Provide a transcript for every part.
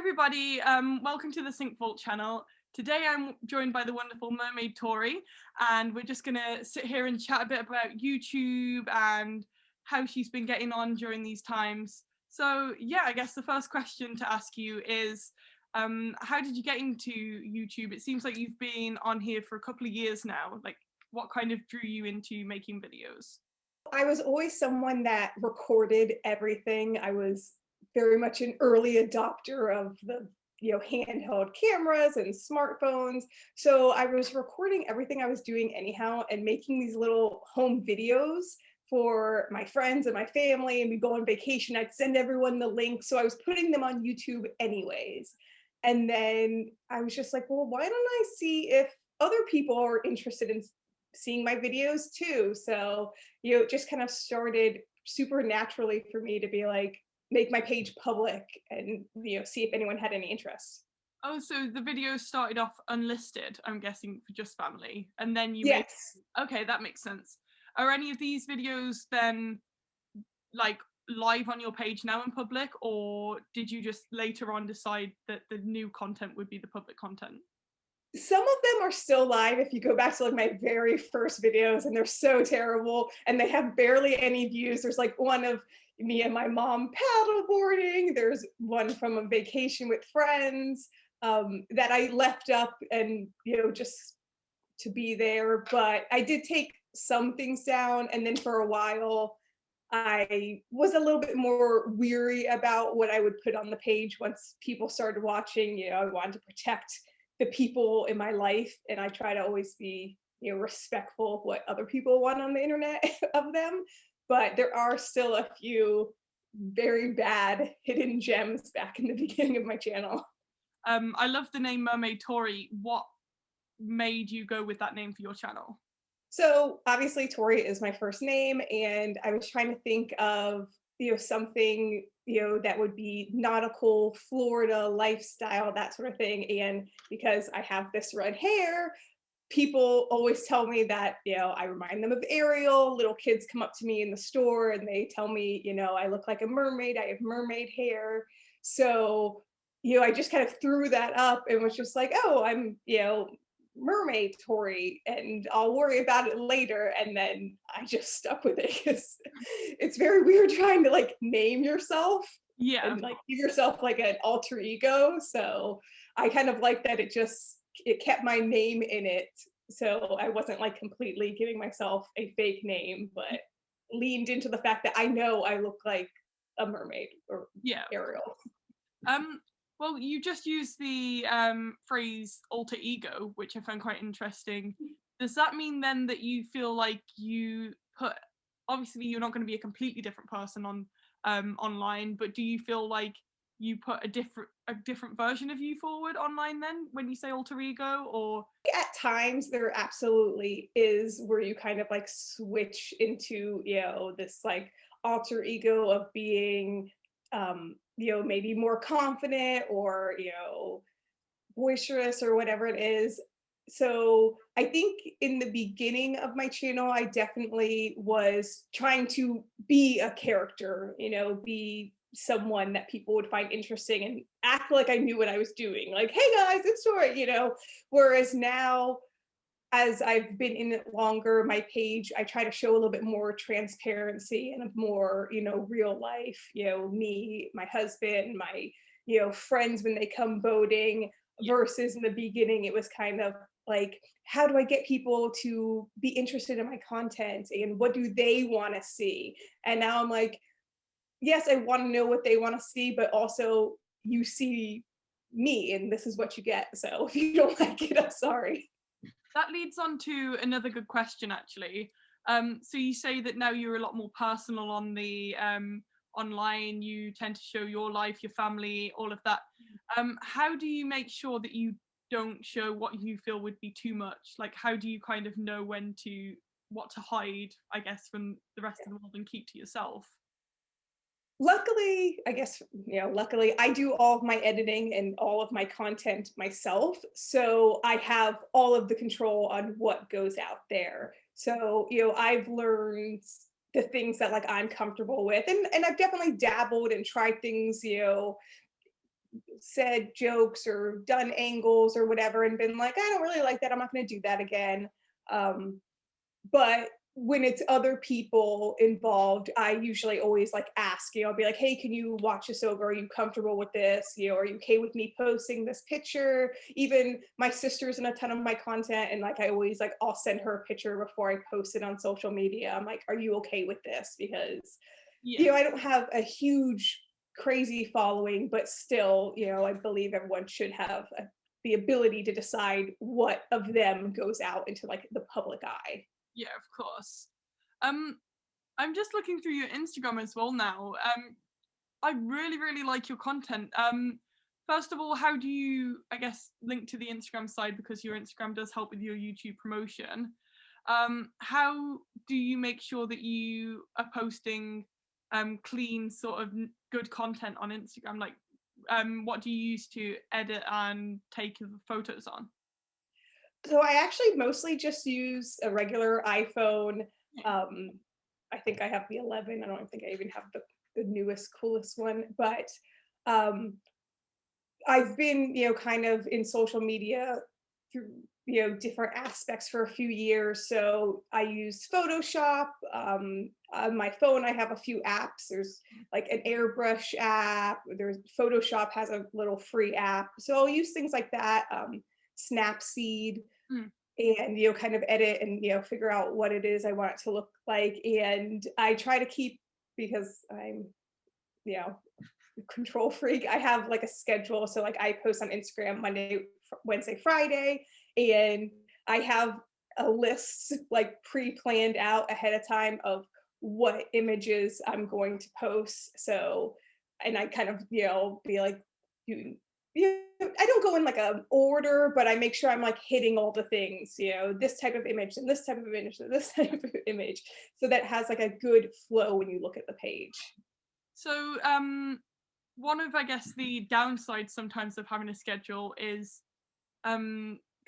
everybody, welcome to the SyncVault channel. Today I'm joined by the wonderful Mermaid Torie, and we're just gonna sit here and chat a bit about YouTube and how she's been getting on during these times. So yeah, I guess the first question to ask you is, how did you get into YouTube? It seems like you've been on here for a couple of years now. Like, what kind of drew you into making videos? I was always someone that recorded everything. I was very much an early adopter of the handheld cameras and smartphones. So I was recording everything I was doing anyhow and making these little home videos for my friends and my family. And we'd go on vacation. I'd send everyone the link. So I was putting them on YouTube anyways. And then I was just like, well, why don't I see if other people are interested in seeing my videos too? So it just kind of started super naturally for me to be like, make my page public and see if anyone had any interest. Oh, so the videos started off unlisted, I'm guessing, for just family, and then you made. Yes. Okay, that makes sense. Are any of these videos then like live on your page now in public, or did you just later on decide that the new content would be the public content? Some of them are still live if you go back to like my very first videos, and they're so terrible and they have barely any views. There's like one of me and my mom paddleboarding. There's one from a vacation with friends that I left up and just to be there. But I did take some things down, and then for a while I was a little bit more weary about what I would put on the page once people started watching. I wanted to protect the people in my life, and I try to always be respectful of what other people want on the internet of them. But there are still a few very bad hidden gems back in the beginning of my channel. I love the name Mermaid Torie. What made you go with that name for your channel? So obviously Tori is my first name, and I was trying to think of something that would be nautical, Florida lifestyle, that sort of thing. And because I have this red hair, people always tell me that I remind them of Ariel. Little kids come up to me in the store and they tell me I look like a mermaid. I have mermaid hair. So I just kind of threw that up and was just like, oh, I'm Mermaid Torie, and I'll worry about it later. And then I just stuck with it because it's very weird trying to like name yourself Yeah, and like give yourself like an alter ego. So I kind of like that it kept my name in it. So I wasn't like completely giving myself a fake name, but leaned into the fact that I know I look like a mermaid or yeah. Ariel. Um, well, you just used the phrase alter ego, which I found quite interesting. Does that mean then that you feel like you put, obviously you're not going to be a completely different person on online, but do you feel like you put a different version of you forward online then when you say alter ego? Or At times there absolutely is where you kind of like switch into this like alter ego of being maybe more confident or boisterous or whatever it is. So I think in the beginning of my channel, I definitely was trying to be a character, be someone that people would find interesting and act like I knew what I was doing. Like, hey guys, it's Tori. Whereas now, as I've been in it longer, my page, I try to show a little bit more transparency and more, real life, me, my husband, my, friends when they come boating, versus in the beginning, it was kind of like, how do I get people to be interested in my content and what do they want to see? And now I'm like, yes, I want to know what they want to see, but also you see me and this is what you get. So if you don't like it, I'm sorry. that leads on to another good question, actually. So you say that now you're a lot more personal on the online. You tend to show your life, your family, all of that. How do you make sure that you don't show what you feel would be too much? Like, how do you kind of know what to hide, I guess, from the rest of the world and keep to yourself? Luckily, I guess, luckily I do all of my editing and all of my content myself. So I have all of the control on what goes out there. So, I've learned the things that like I'm comfortable with. And I've definitely dabbled and tried things, said jokes or done angles or whatever and been like, I don't really like that. I'm not going to do that again. But when it's other people involved, I usually always like ask, I'll be like, hey, can you watch this over? Are you comfortable with this? Are you okay with me posting this picture? Even my sister's in a ton of my content, and like I always like I'll send her a picture before I post it on social media. I'm like, are you okay with this? Because Yeah. I don't have a huge crazy following, but still, I believe everyone should have the ability to decide what of them goes out into like the public eye. Yeah, of course. Um, I'm just looking through your Instagram as well now. I really, really like your content. First of all, how do you, I guess, link to the Instagram side, because your Instagram does help with your YouTube promotion? How do you make sure that you are posting clean, sort of good content on Instagram? Like, what do you use to edit and take the photos on? So I actually mostly just use a regular iPhone. I think I have the 11. I don't think I even have the newest, coolest one. But um, I've been, kind of in social media through, different aspects for a few years. So I use Photoshop. On my phone, I have a few apps. There's like an airbrush app. There's Photoshop has a little free app. So I'll use things like that. Snapseed, Mm. and kind of edit and figure out what it is I want it to look like. And I try to keep, because I'm you know control freak, I have like a schedule. So like I post on Instagram Monday, Wednesday, Friday, and I have a list like pre-planned out ahead of time of what images I'm going to post. So, and I kind of be like, you I don't go in like a order, but I make sure I'm like hitting all the things, this type of image and this type of image and this type of image, so that has like a good flow when you look at the page. So, one of, I guess, the downsides sometimes of having a schedule is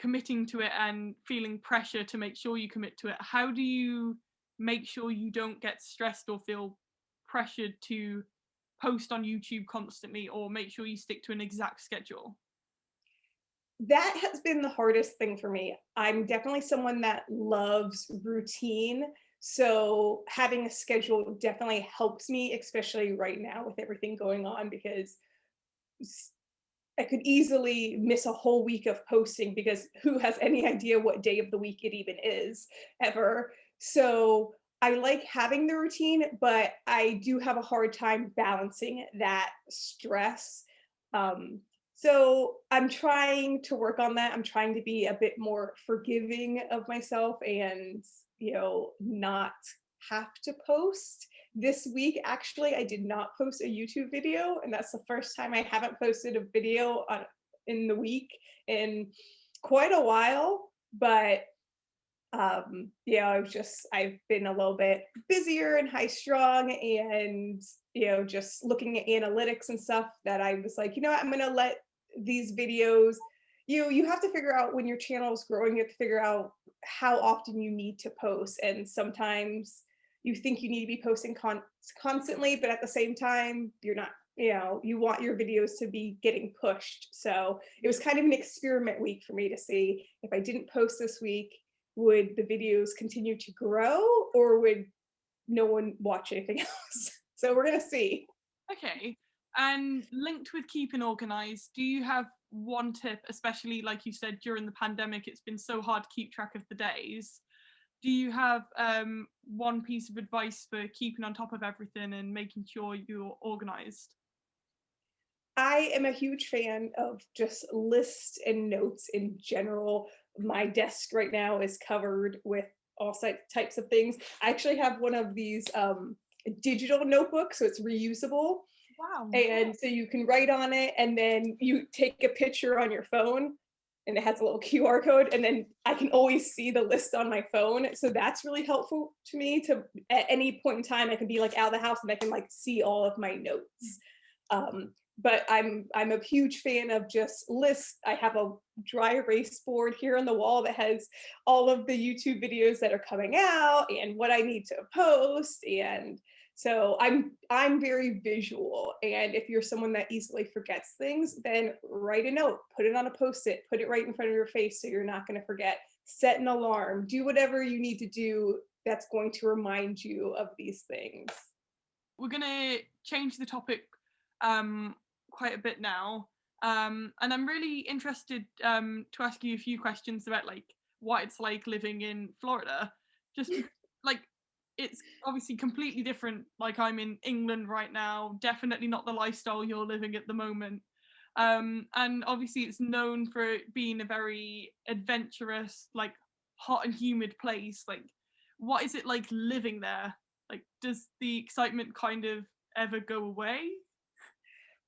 committing to it and feeling pressure to make sure you commit to it. How do you make sure you don't get stressed or feel pressured to post on YouTube constantly, or make sure you stick to an exact schedule? That has been the hardest thing for me. I'm definitely someone that loves routine. So having a schedule definitely helps me, especially right now with everything going on, because I could easily miss a whole week of posting because who has any idea what day of the week it even is ever. So I like having the routine, but I do have a hard time balancing that stress. Um, so I'm trying to work on that. I'm trying to be a bit more forgiving of myself and, not have to post. This week, actually, I did not post a YouTube video, and that's the first time I haven't posted a video in the week in quite a while. But I've been a little bit busier and high strung, and just looking at analytics and stuff, that I was like, I'm gonna let these videos. You have to figure out when your channel is growing. You have to figure out how often you need to post, and sometimes you think you need to be posting constantly, but at the same time, you're not. You want your videos to be getting pushed. So it was kind of an experiment week for me to see if I didn't post this week, would the videos continue to grow, or would no one watch anything else? So we're gonna see. Okay. And linked with keeping organized, do you have one tip, especially like you said, during the pandemic, it's been so hard to keep track of the days? Do you have one piece of advice for keeping on top of everything and making sure you're organized? I am a huge fan of just lists and notes in general. My desk right now is covered with all types of things. I actually have one of these digital notebooks, so it's reusable. Wow. And so you can write on it, and then you take a picture on your phone, and it has a little QR code, and then I can always see the list on my phone. So that's really helpful to me. To at any point in time, I can be like out of the house and I can like see all of my notes. But I'm a huge fan of just lists. I have a dry erase board here on the wall that has all of the YouTube videos that are coming out and what I need to post. And So I'm very visual, and if you're someone that easily forgets things, then write a note, put it on a post-it, put it right in front of your face so you're not going to forget. Set an alarm, do whatever you need to do that's going to remind you of these things. We're going to change the topic quite a bit now. And I'm really interested to ask you a few questions about like what it's like living in Florida. Just because, like, it's obviously completely different. Like, I'm in England right now, definitely not the lifestyle you're living at the moment. And obviously it's known for it being a very adventurous, like hot and humid place. Like, what is it like living there? Like, does the excitement kind of ever go away?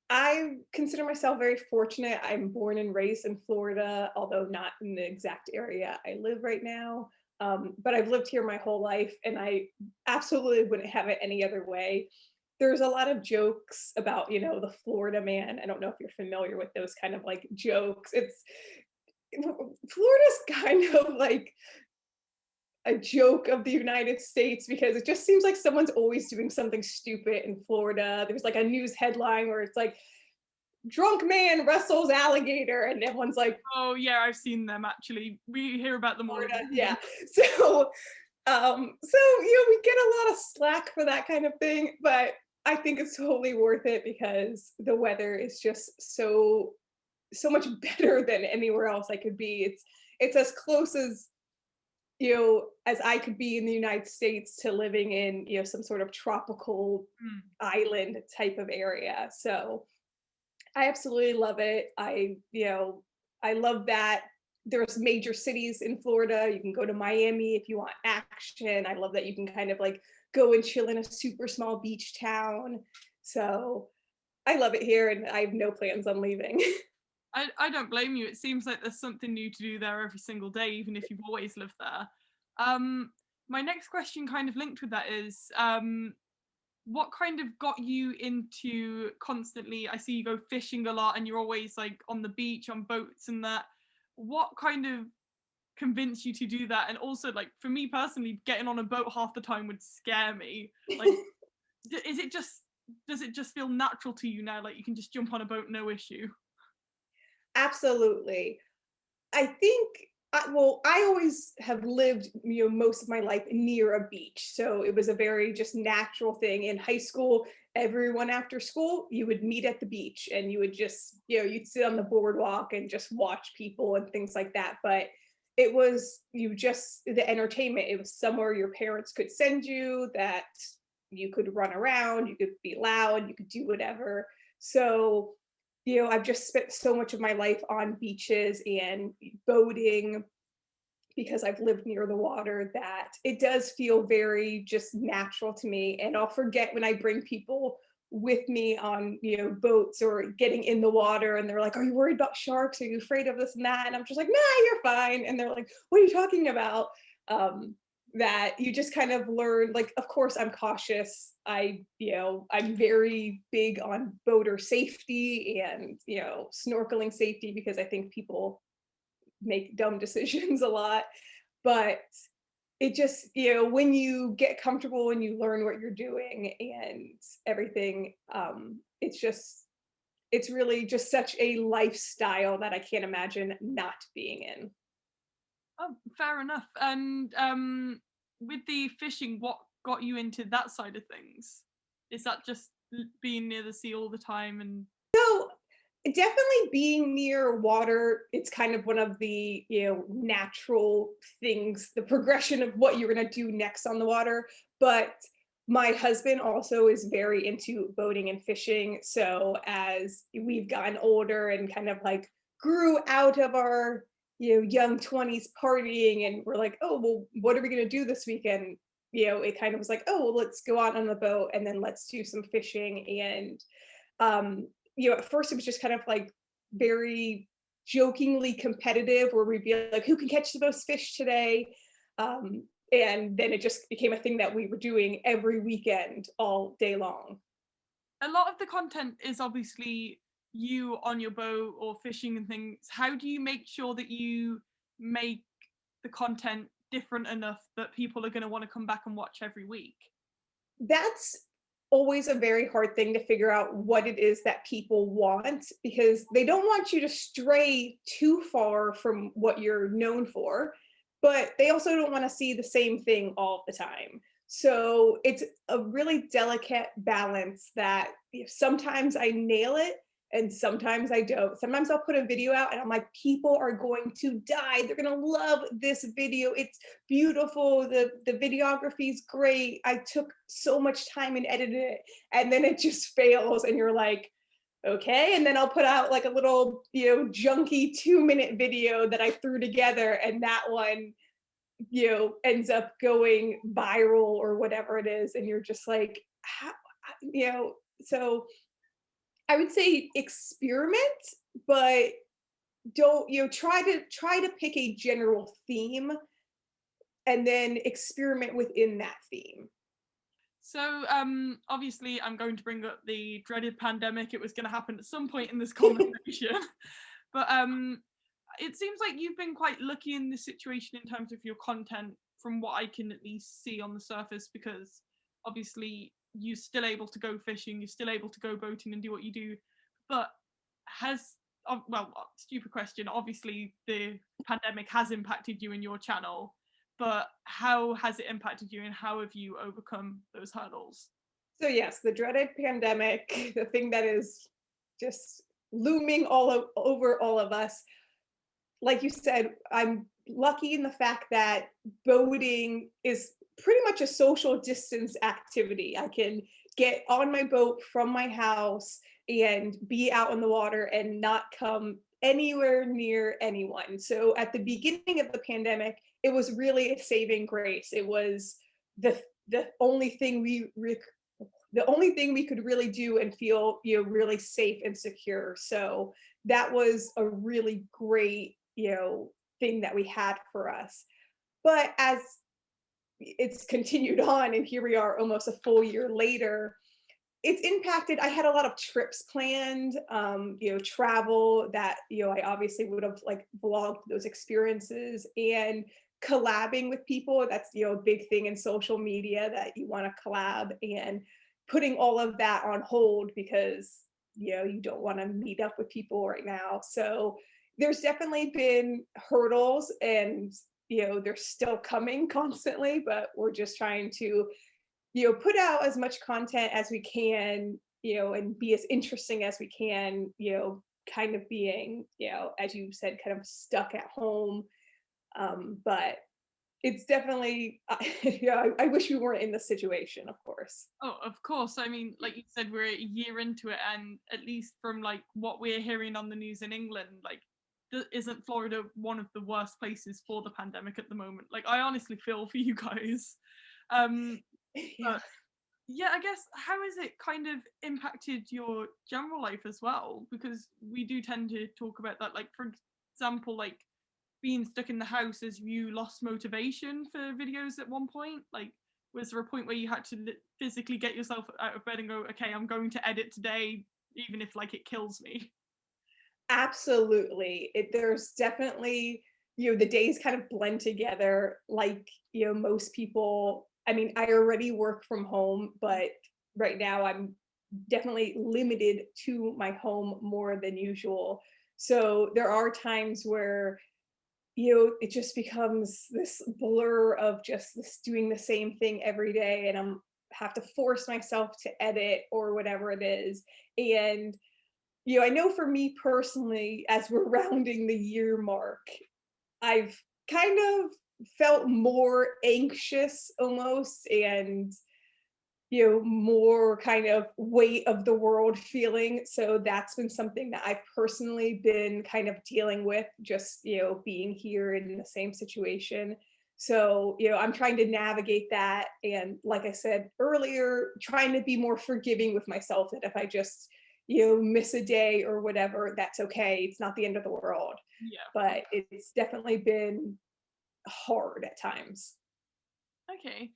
I consider myself very fortunate. I'm born and raised in Florida, although not in the exact area I live right now. But I've lived here my whole life, and I absolutely wouldn't have it any other way. There's a lot of jokes about, the Florida man. I don't know if you're familiar with those kind of like jokes. Florida's kind of like a joke of the United States because it just seems like someone's always doing something stupid in Florida. There's like a news headline where it's like drunk man wrestles alligator, and everyone's like, Oh yeah, I've seen them actually. We hear about them all. Florida, yeah. So we get a lot of slack for that kind of thing, but I think it's totally worth it because the weather is just so much better than anywhere else I could be. It's as close as I could be in the United States to living in, some sort of tropical Mm. island type of area. So I absolutely love it. I love that there's major cities in Florida. You can go to Miami if you want action. I love that you can kind of like go and chill in a super small beach town. So I love it here, and I have no plans on leaving. I don't blame you. It seems like there's something new to do there every single day, even if you've always lived there. My next question, kind of linked with that, is what kind of got you into constantly? I see you go fishing a lot, and you're always like on the beach on boats and that. What kind of convinced you to do that? And also, like, for me personally, getting on a boat half the time would scare me. Like, is it just does it just feel natural to you now? Like, you can just jump on a boat, no issue. Absolutely. I think, I always have lived, most of my life near a beach. So it was a very just natural thing. In high school, everyone after school, you would meet at the beach and you would just, you'd sit on the boardwalk and just watch people and things like that. But it was the entertainment. It was somewhere your parents could send you that you could run around, you could be loud, you could do whatever. So I've just spent so much of my life on beaches and boating because I've lived near the water that it does feel very just natural to me. And I'll forget when I bring people with me on, boats or getting in the water, and they're like, "Are you worried about sharks? Are you afraid of this and that?" And I'm just like, "Nah, you're fine." And they're like, "What are you talking about?" That you just kind of learn, like, of course I'm cautious. I'm very big on boater safety and, snorkeling safety because I think people make dumb decisions a lot. But it just, when you get comfortable and you learn what you're doing and everything, it's really just such a lifestyle that I can't imagine not being in. Oh, fair enough. And with the fishing, what got you into that side of things? Is that just being near the sea all the time and So definitely being near water, it's kind of one of the, natural things, the progression of what you're going to do next on the water. But my husband also is very into boating and fishing. So as we've gotten older and kind of like grew out of our, young 20s partying, and we're like, "Oh, well, what are we going to do this weekend?" It kind of was like, "Oh, well, let's go out on the boat and then let's do some fishing." And um, at first it was just kind of like very jokingly competitive, where we'd be like, "Who can catch the most fish today?" Um, and then it just became a thing that we were doing every weekend, all day long. a lot of the content is obviously you on your boat or fishing and things. How do you make sure that you make the content different enough that people are going to want to come back and watch every week? That's always a very hard thing to figure out what it is that people want, because they don't want you to stray too far from what you're known for, but they also don't want to see the same thing all the time. So it's a really delicate balance that sometimes I nail it and sometimes I don't. Sometimes I'll put a video out and I'm like, people are going to die. They're going to love this video. It's beautiful. The videography is great. I took so much time and edited it, and then it just fails and you're like, okay. And then I'll put out like a little, junky 2-minute video that I threw together, and that one, ends up going viral or whatever it is, and you're just like, how, so I would say experiment, but don't, try to pick a general theme and then experiment within that theme. So obviously I'm going to bring up the dreaded pandemic. It was going to happen at some point in this conversation. But it seems like you've been quite lucky in this situation in terms of your content, from what I can at least see on the surface, because obviously you're still able to go fishing, you're still able to go boating and do what you do. But stupid question, obviously the pandemic has impacted you and your channel, but how has it impacted you and how have you overcome those hurdles? So yes, the dreaded pandemic, the thing that is just looming over all of us. Like you said, I'm lucky in the fact that boating is pretty much a social distance activity. I can get on my boat from my house and be out on the water and not come anywhere near anyone. So at the beginning of the pandemic, it was really a saving grace. It was the only thing the only thing we could really do and feel, really safe and secure. So that was a really great, thing that we had for us. But as it's continued on, and here we are almost a full year later, it's impacted. I had a lot of trips planned, travel that, I obviously would have like vlogged those experiences, and collabing with people. That's, a big thing in social media, that you want to collab, and putting all of that on hold because, you don't want to meet up with people right now. So there's definitely been hurdles, and, they're still coming constantly, but we're just trying to, put out as much content as we can, and be as interesting as we can, kind of being, as you said, kind of stuck at home. But it's definitely, I wish we weren't in this situation, of course. Oh, of course. I mean, like you said, we're a year into it, and at least from like what we're hearing on the news in England, like, isn't Florida one of the worst places for the pandemic at the moment? Like, I honestly feel for you guys. Yeah. But yeah, I guess, how has it kind of impacted your general life as well? Because we do tend to talk about that. Like, for example, like being stuck in the house, as you lost motivation for videos at one point? Like, was there a point where you had to physically get yourself out of bed and go, okay, I'm going to edit today, even if like it kills me? Absolutely. There's definitely, the days kind of blend together. Like, most people, I mean, I already work from home, but right now I'm definitely limited to my home more than usual. So there are times where, it just becomes this blur of just this doing the same thing every day, and I'm have to force myself to edit or whatever it is. And I know for me personally, as we're rounding the year mark, I've kind of felt more anxious almost, and, more kind of weight of the world feeling. So that's been something that I've personally been kind of dealing with, just, being here in the same situation. So, I'm trying to navigate that. And like I said earlier, trying to be more forgiving with myself, that if I just, miss a day or whatever, that's okay. It's not the end of the world. Yeah. But it's definitely been hard at times. Okay.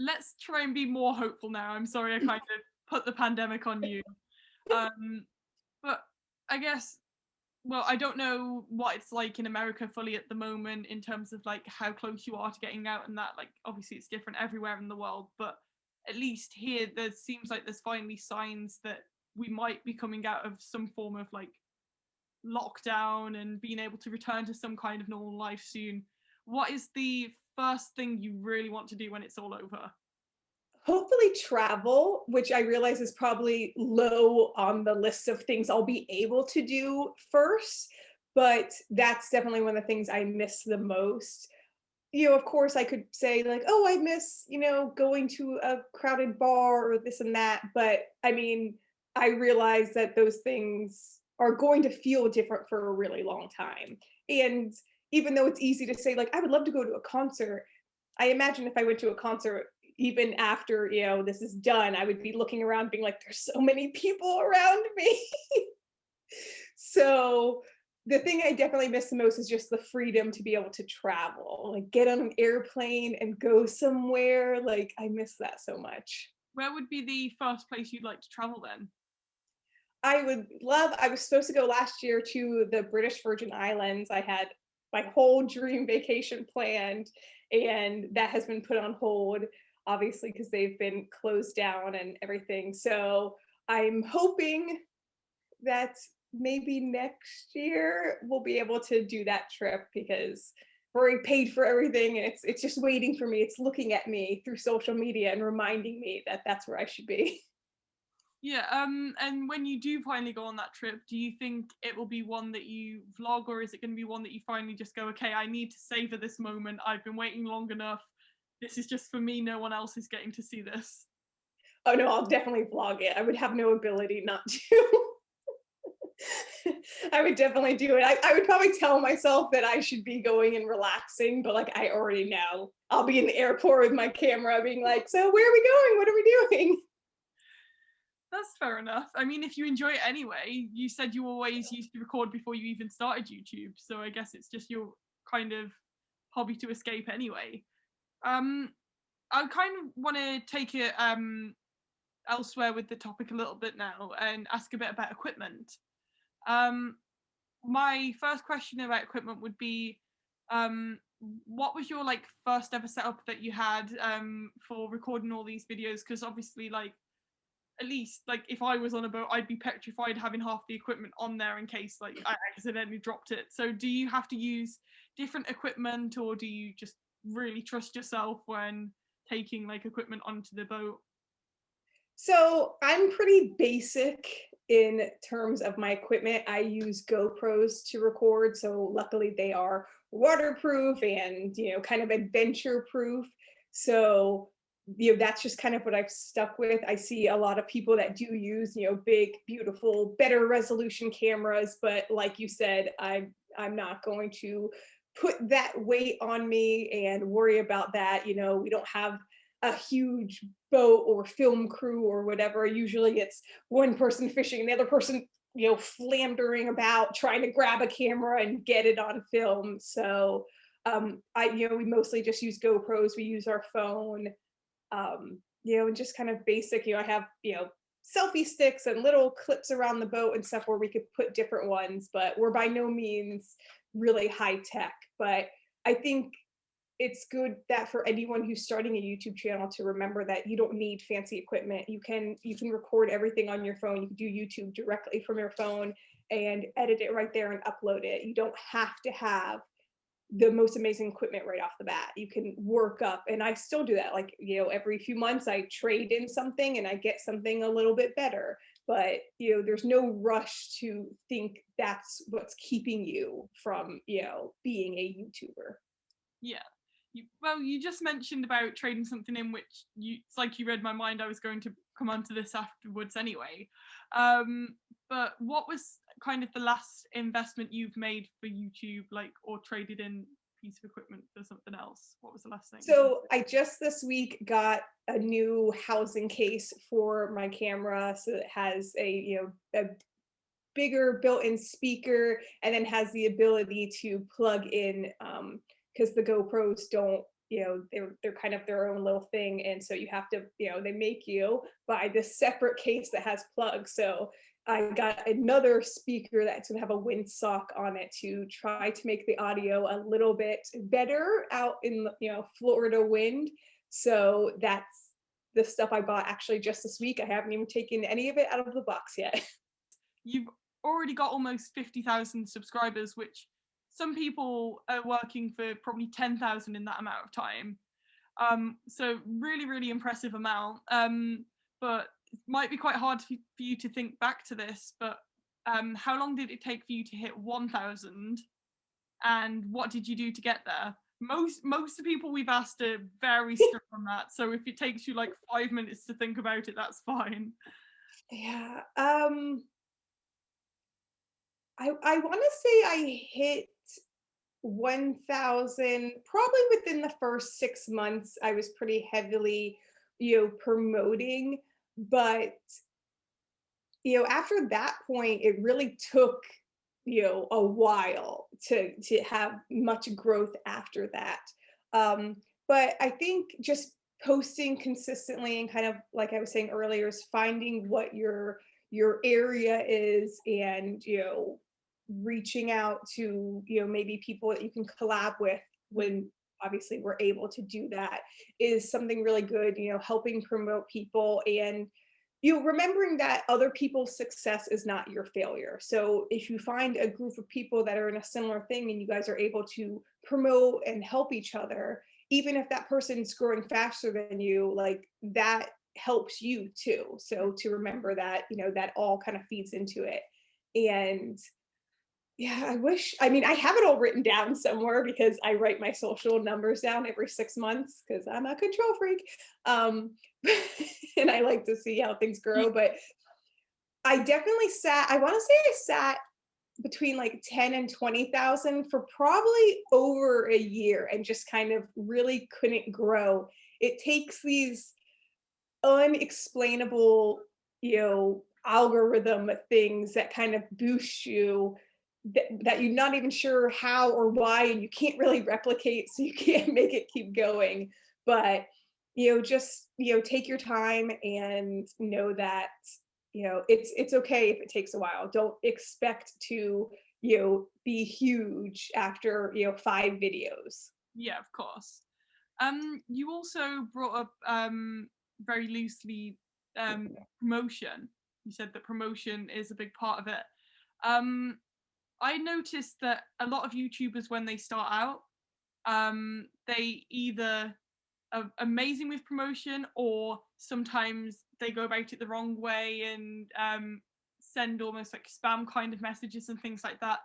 Let's try and be more hopeful now. I'm sorry I kind of put the pandemic on you. But I guess, well, I don't know what it's like in America fully at the moment in terms of like how close you are to getting out and that. Like, obviously it's different everywhere in the world, but at least here there seems like there's finally signs that we might be coming out of some form of like lockdown and being able to return to some kind of normal life soon. What is the first thing you really want to do when it's all over? Hopefully travel, which I realize is probably low on the list of things I'll be able to do first, but that's definitely one of the things I miss the most. Of course, I could say like, oh, I miss, going to a crowded bar or this and that. But I mean, I realize that those things are going to feel different for a really long time. And even though it's easy to say, like, I would love to go to a concert, I imagine if I went to a concert, even after, this is done, I would be looking around being like, there's so many people around me. So the thing I definitely miss the most is just the freedom to be able to travel, like get on an airplane and go somewhere. Like I miss that so much. Where would be the first place you'd like to travel then? I was supposed to go last year to the British Virgin Islands. I had my whole dream vacation planned, and that has been put on hold, obviously, because they've been closed down and everything. So I'm hoping that maybe next year we'll be able to do that trip because I've already paid for everything and it's just waiting for me. It's looking at me through social media and reminding me that that's where I should be. Yeah, and when you do finally go on that trip, do you think it will be one that you vlog, or is it going to be one that you finally just go, okay, I need to savor this moment. I've been waiting long enough. This is just for me. No one else is getting to see this. Oh no, I'll definitely vlog it. I would have no ability not to. I would definitely do it. I would probably tell myself that I should be going and relaxing, but like I already know. I'll be in the airport with my camera being like, so where are we going? What are we doing? That's fair enough. I mean, if you enjoy it anyway, you said you always used to record before you even started YouTube, so I guess it's just your kind of hobby to escape anyway. Um, I kind of want to take it elsewhere with the topic a little bit now and ask a bit about equipment. Um, my first question about equipment would be, um, what was your like first ever setup that you had for recording all these videos? Because obviously, like at least like if I was on a boat, I'd be petrified having half the equipment on there in case like I accidentally dropped it. So do you have to use different equipment, or do you just really trust yourself when taking like equipment onto the boat? So I'm pretty basic in terms of my equipment. I use GoPros to record. So luckily they are waterproof and, kind of adventure proof. So, that's just kind of what I've stuck with. I see a lot of people that do use, big, beautiful, better resolution cameras. But like you said, I'm not going to put that weight on me and worry about that. We don't have a huge boat or film crew or whatever. Usually it's one person fishing and the other person, floundering about trying to grab a camera and get it on film. So we mostly just use GoPros. We use our phone, and just kind of basic, I have, selfie sticks and little clips around the boat and stuff where we could put different ones, but we're by no means really high tech. But I think it's good that for anyone who's starting a YouTube channel to remember that you don't need fancy equipment. You can record everything on your phone. You can do YouTube directly from your phone and edit it right there and upload it. You don't have to have the most amazing equipment right off the bat. You can work up, and I still do that. Like, every few months I trade in something and I get something a little bit better. But, there's no rush to think that's what's keeping you from, being a YouTuber. Yeah. Well, you just mentioned about trading something in, which it's like you read my mind. I was going to come on to this afterwards anyway. But what was kind of the last investment you've made for YouTube, like, or traded in piece of equipment for something else? What was the last thing? So I just this week got a new housing case for my camera. So it has a bigger built-in speaker and then has the ability to plug in, because the GoPros don't, they're kind of their own little thing. And so you have to, they make you buy this separate case that has plugs. So I got another speaker that's gonna have a windsock on it to try to make the audio a little bit better out in the, Florida wind. So that's the stuff I bought actually just this week. I haven't even taken any of it out of the box yet. You've already got almost 50,000 subscribers, which some people are working for probably 10,000 in that amount of time. So really, really impressive amount. But it might be quite hard for you to think back to this, but how long did it take for you to hit 1,000? And what did you do to get there? Most of the people we've asked are very strict on that. So if it takes you like 5 minutes to think about it, that's fine. Yeah. I want to say I hit 1,000 probably within the first 6 months. I was pretty heavily, promoting, but after that point, it really took, a while to have much growth after that. But I think just posting consistently and kind of like I was saying earlier is finding what your area is, and reaching out to maybe people that you can collab with when obviously we're able to do that is something really good, helping promote people, and remembering that other people's success is not your failure. So if you find a group of people that are in a similar thing and you guys are able to promote and help each other, even if that person's growing faster than you, like that helps you too. So to remember that, that all kind of feeds into it. And yeah, I mean, I have it all written down somewhere because I write my social numbers down every 6 months because I'm a control freak. Um, and I like to see how things grow. But I definitely I want to say I sat between like 10 and 20,000 for probably over a year and just kind of really couldn't grow. It takes these unexplainable, algorithm things that kind of boost you that you're not even sure how or why, and you can't really replicate, so you can't make it keep going. But just take your time and know that it's okay if it takes a while. Don't expect to be huge after 5 videos. Yeah, of course. You also brought up very loosely promotion. You said that promotion is a big part of it. I noticed that a lot of YouTubers, when they start out, they either are amazing with promotion, or sometimes they go about it the wrong way and send almost like spam kind of messages and things like that.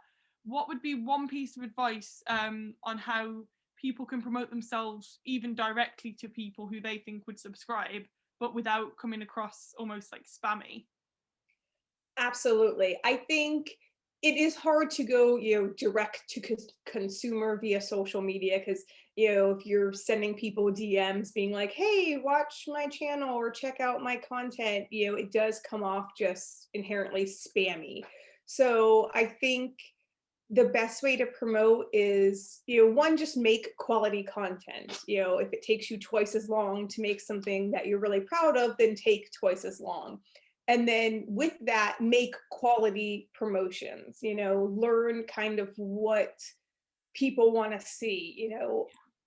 What would be one piece of advice on how people can promote themselves even directly to people who they think would subscribe, but without coming across almost like spammy? Absolutely. I think it is hard to go, direct to consumer via social media because, if you're sending people DMs being like, hey, watch my channel or check out my content, it does come off just inherently spammy. So I think the best way to promote is, one, just make quality content. If it takes you twice as long to make something that you're really proud of, then take twice as long. And then with that, make quality promotions, learn kind of what people want to see.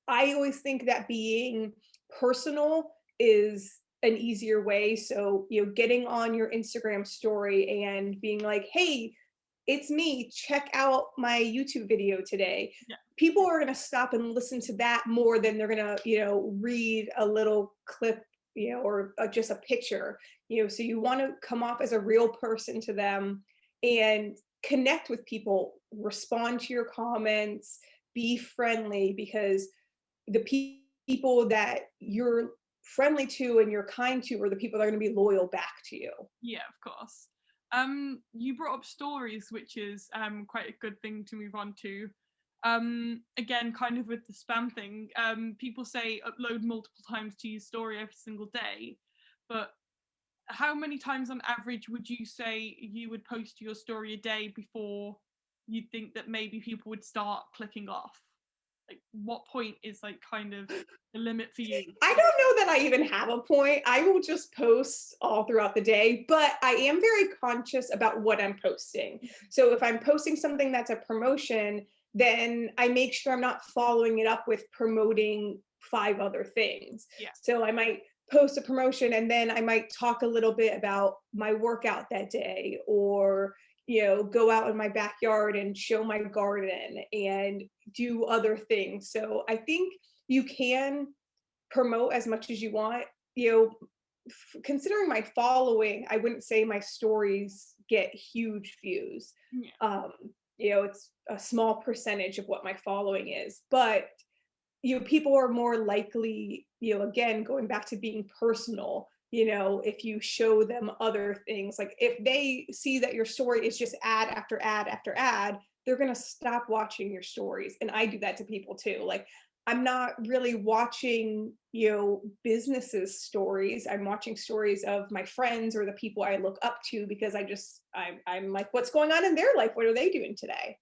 I always think that being personal is an easier way. So, getting on your Instagram story and being like, hey, it's me, check out my YouTube video today. Yeah. People are going to stop and listen to that more than they're going to, read a little clip, or just a picture. So you want to come off as a real person to them and connect with people, respond to your comments, be friendly, because the people that you're friendly to and you're kind to are the people that are going to be loyal back to you. Yeah, of course. You brought up stories, which is quite a good thing to move on to. Again, kind of with the spam thing, people say upload multiple times to your story every single day, but how many times on average would you say you would post your story a day before you think that maybe people would start clicking off? Like, what point is like kind of the limit for you? I don't know that I even have a point. I will just post all throughout the day, but I am very conscious about what I'm posting. So if I'm posting something that's a promotion, then I make sure I'm not following it up with promoting 5 other things. Yeah. So I might post a promotion and then I might talk a little bit about my workout that day, or go out in my backyard and show my garden and do other things. So I think you can promote as much as you want. you know Considering my following, I wouldn't say my stories get huge views. Yeah. um it's a small percentage of what my following is, but people are more likely, again, going back to being personal, if you show them other things, like if they see that your story is just ad after ad after ad, they're going to stop watching your stories. And I do that to people too. Like, I'm not really watching, businesses stories. I'm watching stories of my friends or the people I look up to, because I'm like, what's going on in their life? What are they doing today?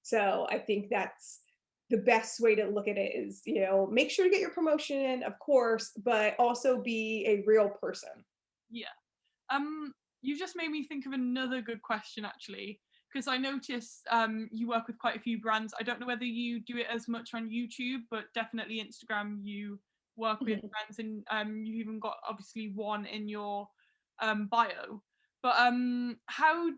So I think that's the best way to look at it is, make sure to get your promotion in, of course, but also be a real person. Yeah. You just made me think of another good question, actually, because I noticed you work with quite a few brands. I don't know whether you do it as much on YouTube, but definitely Instagram, you work with Mhm. brands, and you've even got obviously one in your bio. But how,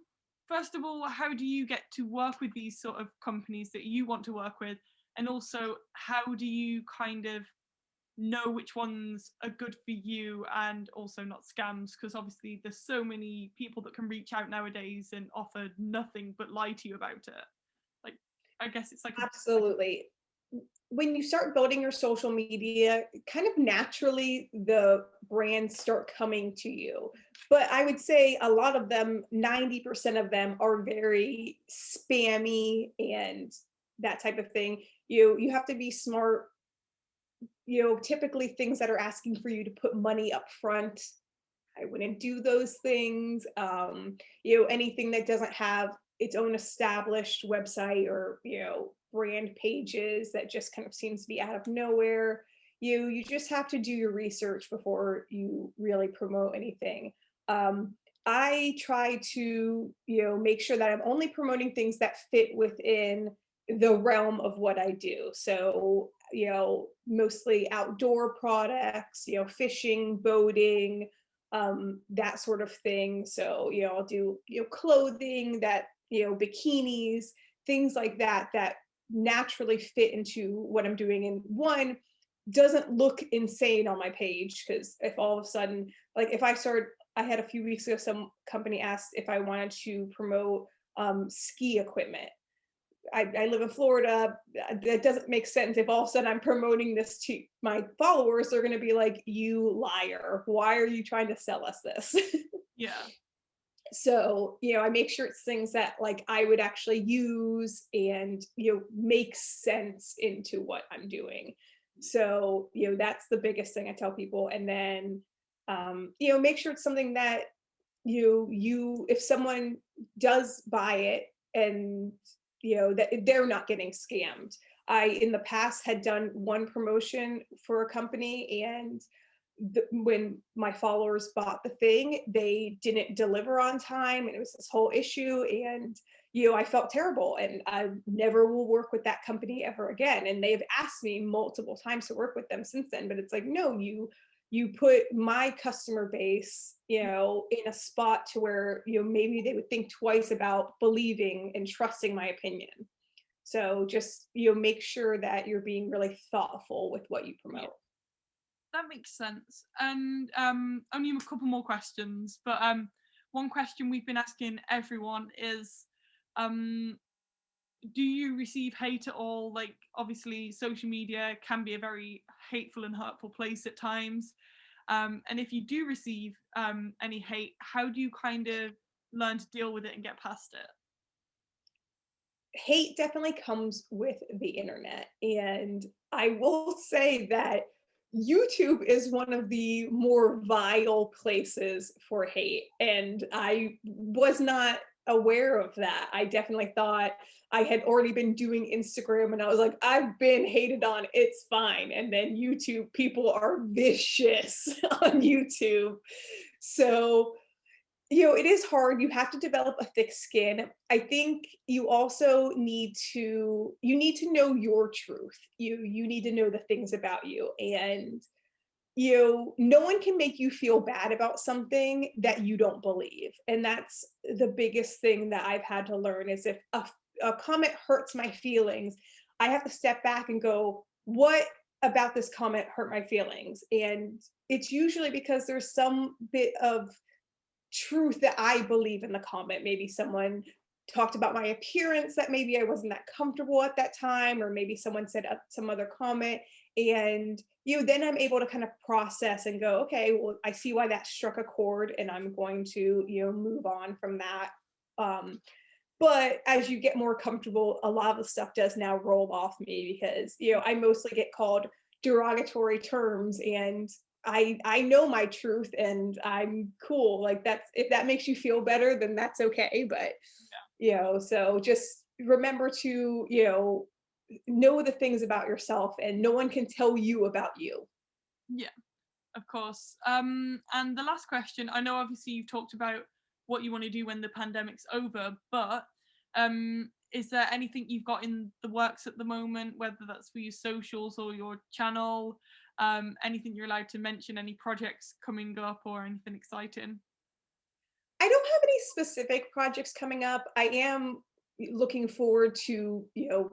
first of all, how do you get to work with these sort of companies that you want to work with? And also, how do you kind of know which ones are good for you and also not scams? Because obviously there's so many people that can reach out nowadays and offer nothing but lie to you about it. Like, I guess it's like a, Absolutely. When you start building your social media, kind of naturally the brands start coming to you. But I would say a lot of them, 90% of them, are very spammy and that type of thing. You have to be smart. Typically things that are asking for you to put money up front, I wouldn't do those things. Anything that doesn't have its own established website or, brand pages that just kind of seems to be out of nowhere. You just have to do your research before you really promote anything. Um, I try to, make sure that I'm only promoting things that fit within the realm of what I do. So, mostly outdoor products, fishing, boating, that sort of thing. So, I'll do, clothing that, bikinis, things like that, that naturally fit into what I'm doing. And one, doesn't look insane on my page, because if all of a sudden, like if I had a few weeks ago, some company asked if I wanted to promote ski equipment. I live in Florida. That doesn't make sense. If all of a sudden I'm promoting this to my followers, they're going to be like, "You liar! Why are you trying to sell us this?" yeah, So, I make sure it's things that like I would actually use and, make sense into what I'm doing. So, that's the biggest thing I tell people. And then, make sure it's something that if someone does buy it, and, that they're not getting scammed. I, in the past, had done one promotion for a company, and when my followers bought the thing, they didn't deliver on time, and it was this whole issue. And I felt terrible, and I never will work with that company ever again. And they've asked me multiple times to work with them since then, but it's like, no, you put my customer base, in a spot to where maybe they would think twice about believing and trusting my opinion. So just make sure that you're being really thoughtful with what you yeah, promote. that makes sense. And only a couple more questions, but one question we've been asking everyone is, um, do you receive hate at all? Like, obviously social media can be a very hateful and hurtful place at times, and if you do receive any hate, how do you kind of learn to deal with it and get past it? Hate definitely comes with the internet. And I will say that YouTube is one of the more vile places for hate. And I was not aware of that. I definitely thought I had already been doing Instagram, and I was like, I've been hated on, it's fine. And then YouTube, people are vicious on YouTube. So it is hard. You have to develop a thick skin. I think you also need to know your truth. You need to know the things about you. And no one can make you feel bad about something that you don't believe. And that's the biggest thing that I've had to learn is if a comment hurts my feelings, I have to step back and go, what about this comment hurt my feelings? And it's usually because there's some bit of truth that I believe in the comment. Maybe someone talked about my appearance that maybe I wasn't that comfortable at that time, or maybe someone said some other comment. And then I'm able to kind of process and go, okay, well, I see why that struck a chord, and I'm going to, move on from that. But as you get more comfortable, a lot of the stuff does now roll off me because, I mostly get called derogatory terms, and I know my truth and I'm cool. Like, that's, if that makes you feel better, then that's okay. But, so just remember to, know the things about yourself, and no one can tell you about you. Yeah, of course. And the last question, I know obviously you've talked about what you want to do when the pandemic's over, but is there anything you've got in the works at the moment, whether that's for your socials or your channel? Anything you're allowed to mention, any projects coming up or anything exciting? I don't have any specific projects coming up. I am looking forward to,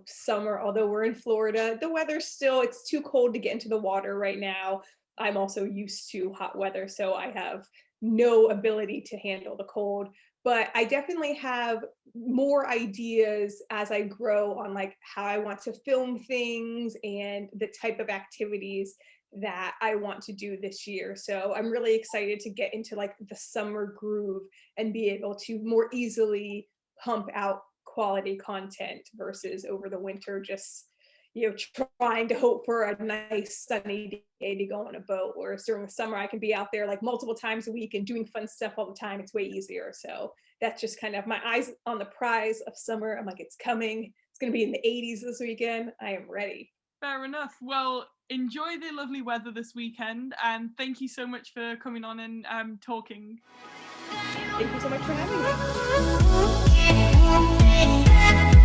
summer, although we're in Florida. The weather's still, it's too cold to get into the water right now. I'm also used to hot weather, so I have no ability to handle the cold. But I definitely have more ideas as I grow on like how I want to film things and the type of activities that I want to do this year. So I'm really excited to get into like the summer groove and be able to more easily pump out quality content versus over the winter just trying to hope for a nice sunny day to go on a boat. Whereas during the summer I can be out there like multiple times a week and doing fun stuff all the time. It's way easier. So that's just kind of my eyes on the prize of summer. I'm like, it's coming, it's going to be in the 80s this weekend. I am ready. Fair enough. Well, enjoy the lovely weather this weekend, and thank you so much for coming on and talking. Thank you so much for having me.